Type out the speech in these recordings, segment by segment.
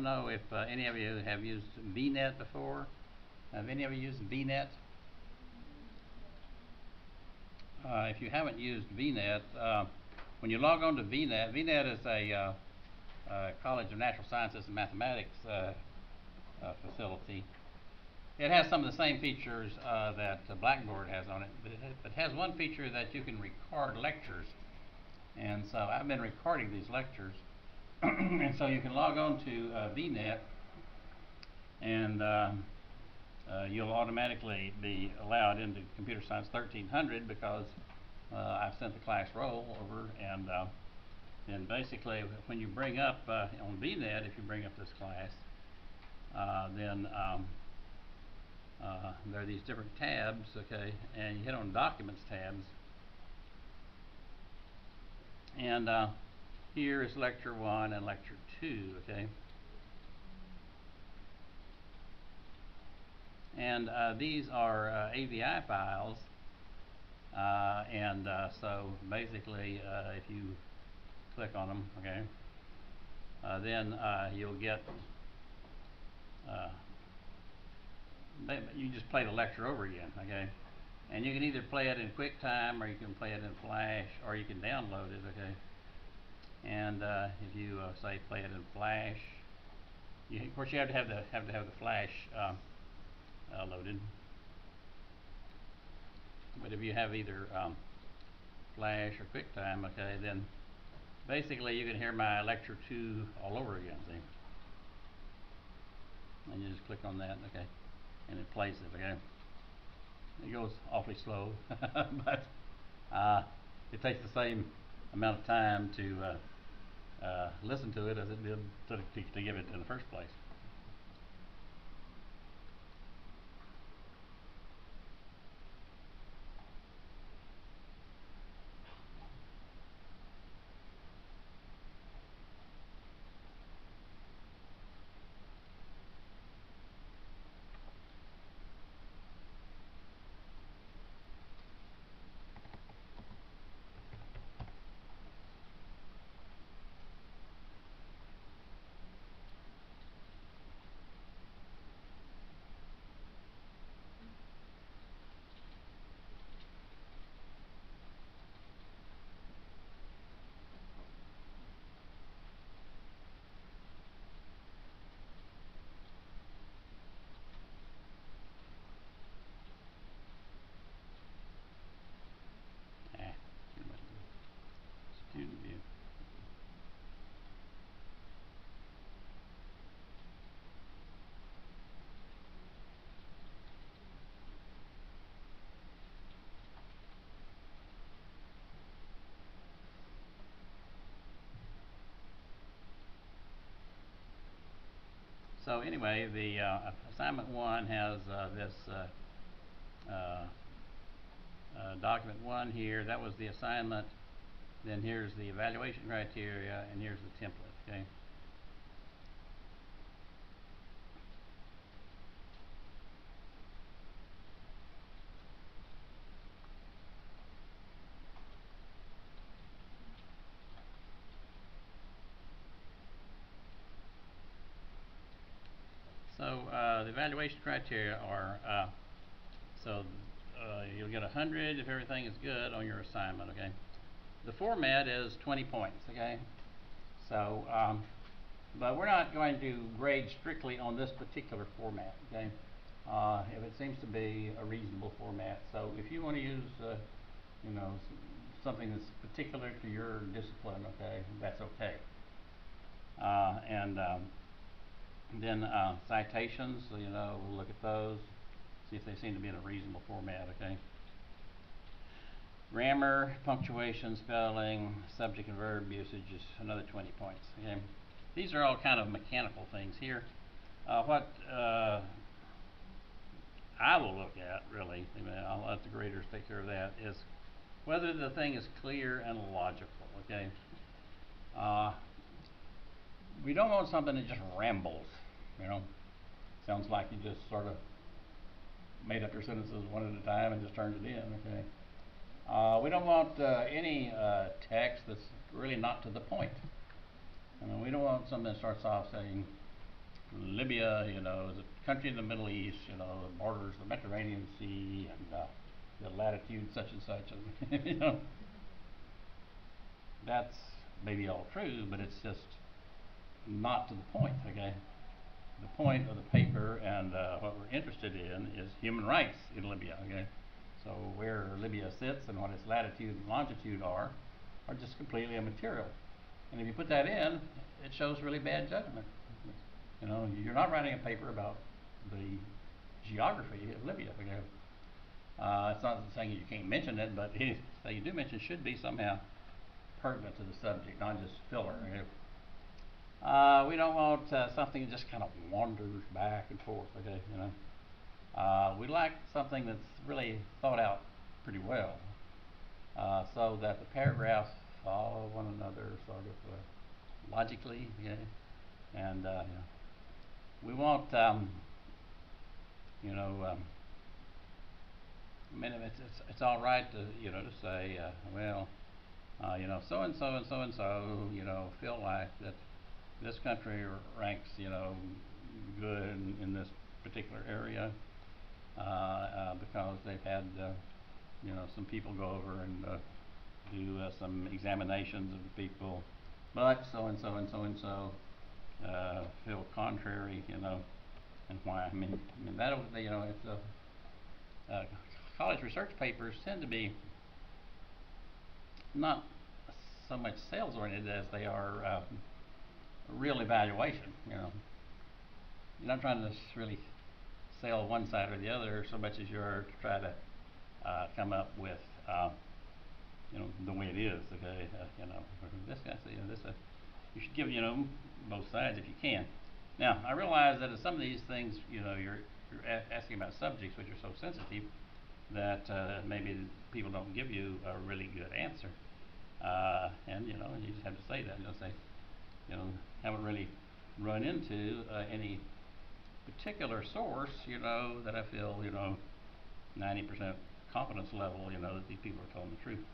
know if any of you have used VNet before. Have any of you used VNet? If you haven't used VNet, when you log on to VNet, VNet is a College of Natural Sciences and Mathematics facility. It has some of the same features that Blackboard has on it, but it has one feature that you can record lectures. And so I've been recording these lectures. And so you can log on to VNet, and you'll automatically be allowed into Computer Science 1300 because I've sent the class roll over, and then basically when you bring up on VNet, if you bring up this class, then there are these different tabs, okay, and you hit on Documents tabs, and here is Lecture 1 and Lecture 2, okay, and these are AVI files, and so basically if you click on them, okay, then you'll get you just play the lecture over again, okay? And you can either play it in QuickTime, or you can play it in Flash, or you can download it, okay? And if you say play it in Flash, of course you have to have the Flash loaded. But if you have either Flash or QuickTime, okay, then basically you can hear my lecture 2 all over again, see? And you just click on that, okay, and it plays it, okay? It goes awfully slow, but it takes the same amount of time to listen to it as it did to give it in the first place. Student view. So anyway, the assignment 1 has this document 1 here. That was the assignment. Then here's the evaluation criteria, and here's the template, okay? So the evaluation criteria are, you'll get 100 if everything is good on your assignment, okay? The format is 20 points, okay? So, but we're not going to grade strictly on this particular format, okay? If it seems to be a reasonable format. So if you want to use, you know, something that's particular to your discipline, okay, that's okay. Then citations, so, you know, we'll look at those, see if they seem to be in a reasonable format, okay? Grammar, punctuation, spelling, subject and verb usage is another 20 points, okay? These are all kind of mechanical things here. What I will look at, really, I'll let the graders take care of that, is whether the thing is clear and logical, okay? We don't want something that just rambles, you know? Sounds like you just sort of made up your sentences one at a time and just turned it in, okay? We don't want any text that's really not to the point. We don't want something that starts off saying, Libya, you know, is a country in the Middle East, you know, that borders the Mediterranean Sea and the latitude such and such, and you know, that's maybe all true, but it's just not to the point, okay? The point of the paper and what we're interested in is human rights in Libya, okay? So where Libya sits and what its latitude and longitude are just completely immaterial. And if you put that in, it shows really bad judgment. You know, you're not writing a paper about the geography of Libya, okay? It's not saying you can't mention it, but anything you do mention should be somehow pertinent to the subject, not just filler. Okay? We don't want something that just kind of wanders back and forth, okay, you know. We like something that's really thought out pretty well, so that the paragraphs follow one another sort of logically, okay, and you know, we want, you know, I mean, it's all right to, you know, to say, well, you know, so and so and so and so, you know, feel like that this country ranks, you know, good in this particular area because they've had, you know, some people go over and do some examinations of the people, but so and so and so and so feel contrary, you know, and why? I mean that, you know, it's college research papers tend to be not so much sales oriented as they are real evaluation. You know, you're not trying to really sell one side or the other so much as you're to try to come up with you know, the way it is. Okay, you know, this guy said, you know, this you should give, you know, both sides if you can. Now, I realize that in some of these things, you know, you're asking about subjects which are so sensitive that maybe people don't give you a really good answer, and you know, you just have to say that. You know, say, you know, haven't really run into any particular source, you know, that I feel, you know, 90% confidence level, you know, that these people are telling the truth.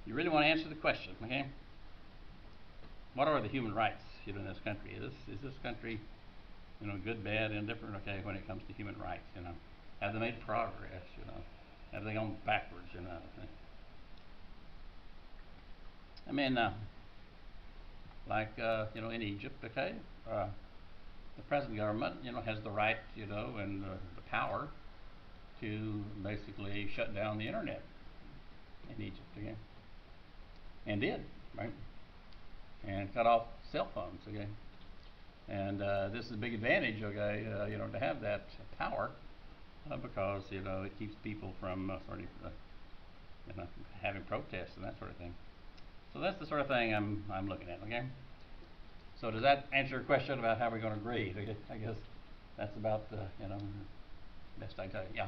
You really want to answer the question, okay? What are the human rights, you know, in this country? Is this country, you know, good, bad, indifferent, okay, when it comes to human rights, you know? Have they made progress, you know? Have they gone backwards, you know? I mean, like, you know, in Egypt, okay, the present government, you know, has the right, you know, and the power to basically shut down the internet in Egypt, okay? And did, right? And cut off cell phones, okay? And this is a big advantage, okay, you know, to have that power because, you know, it keeps people from sort of, you know, having protests and that sort of thing. So that's the sort of thing I'm looking at, okay? So does that answer your question about how we're going to grade? I guess that's about the, you know, best I can tell you. Yeah.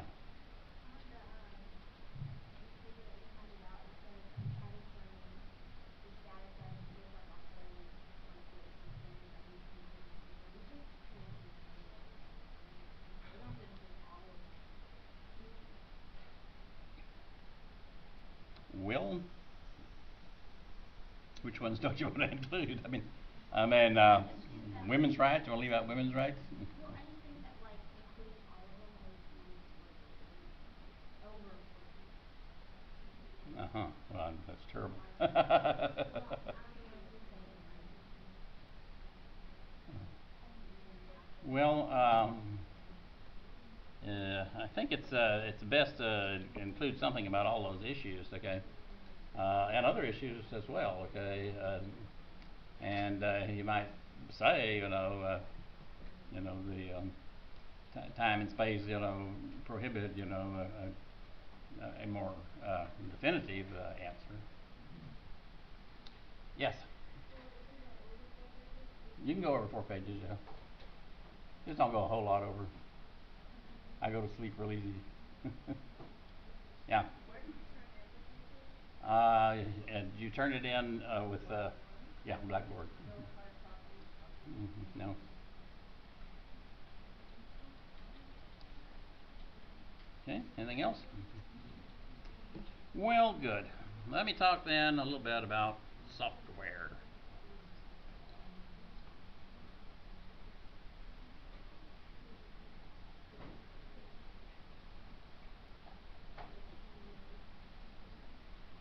Well, which ones don't you want to include? I mean, women's rights. You want to leave out women's rights? Well, anything that like including all of them would be over. Well, that's terrible. Well, I think it's best to include something about all those issues, okay, and other issues as well, okay, and you might say, you know, the time and space, you know, prohibit, you know, a more definitive answer. Yes. You can go over 4 pages, yeah. Just don't go a whole lot over. I go to sleep real easy. Yeah. And you turn it in with, yeah, Blackboard. No. Okay, anything else? Well, good. Let me talk then a little bit about software.